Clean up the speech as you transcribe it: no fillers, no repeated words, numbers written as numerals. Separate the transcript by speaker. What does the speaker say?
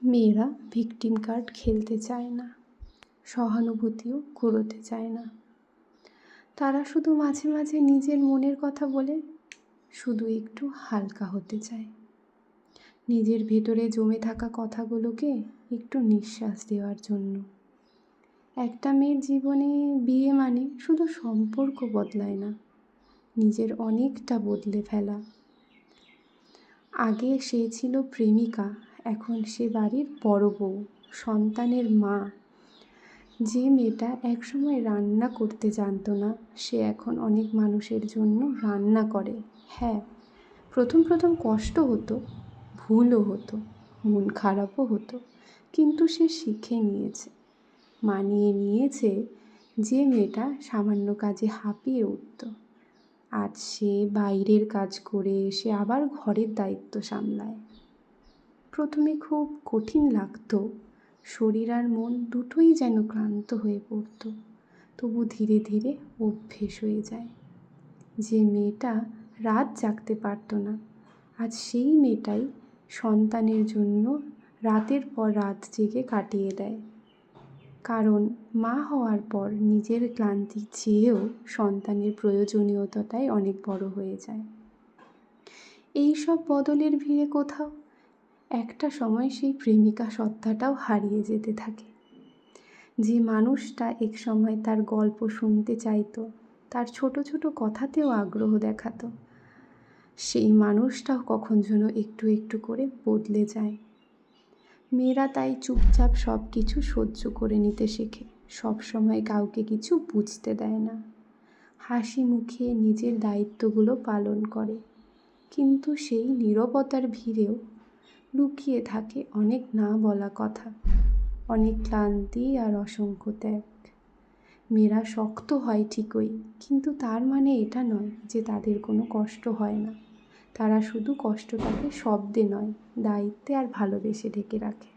Speaker 1: মেয়েরা victim card খেলতে চায় না, সহানুভূতিও কুড়োতে চায় না। তারা শুধু মাঝে মাঝে নিজের মনের কথা বলে শুধু একটু হালকা হতে চায়, নিজের ভেতরে জমে থাকা কথাগুলোকে একটু নিঃশ্বাস দেওয়ার জন্য। একটা মেয়ের জীবনে বিয়ে মানে শুধু সম্পর্ক বদলায় না, নিজের অনেকটা বদলে ফেলা। আগে সে ছিল প্রেমিকা, এখন সে বাড়ির বড় বউ, সন্তানের মা। যে মেয়েটা একসময় রান্না করতে জানতো না, সে এখন অনেক মানুষের জন্য রান্না করে। হ্যাঁ, প্রথম প্রথম কষ্ট হতো, ভুলও হতো, মন খারাপও হতো, কিন্তু সে শিখে নিয়েছে, মানিয়ে নিয়েছে। যে মেয়েটা সামান্য কাজে হাঁপিয়ে উঠত, আজ সে বাইরের কাজ করে এসে আবার ঘরের দায়িত্ব সামলায়। প্রথমে খুব কঠিন লাগতো, শরীর আর মন দুটোই যেন ক্লান্ত হয়ে পড়ত, তবু ধীরে ধীরে অভ্যেস হয়ে যায়। যে মেয়েটা রাত জাগতে পারতো না, আজ সেই মেয়েটাই সন্তানের জন্য রাতের পর রাত জেগে কাটিয়ে দেয়। কারণ মা হওয়ার পর নিজের ক্লান্তির চেয়েও সন্তানের প্রয়োজনীয়তাটাই অনেক বড় হয়ে যায়। এই সব বদলের ভিড়ে কোথাও একটা সময় সেই প্রেমিকা সত্তাটাও হারিয়ে যেতে থাকে। যে মানুষটা এক সময় তার গল্প শুনতে চাইতো, তার ছোট ছোট কথাতেও আগ্রহ দেখাতো, সেই মানুষটাও কখন যেন একটু একটু করে বদলে যায়। মেয়েরা তাই চুপচাপ সব কিছু সহ্য করে নিতে শেখে, সব সময় কাউকে কিছু বুঝতে দেয় না, হাসি মুখে নিজের দায়িত্বগুলো পালন করে। কিন্তু সেই নীরবতার ভিড়েও লুকিয়ে থাকে অনেক না বলা কথা, অনেক ক্লান্তি আর অসংখ্য ত্যাগ। মেয়েরা শক্ত হয় ঠিকই, কিন্তু তার মানে এটা নয় যে তাদের কোনো কষ্ট হয় না। তারা শুধু কষ্টটাকে শব্দে নয়, দায়িত্বে আর ভালোবেসে ঢেকে রাখে।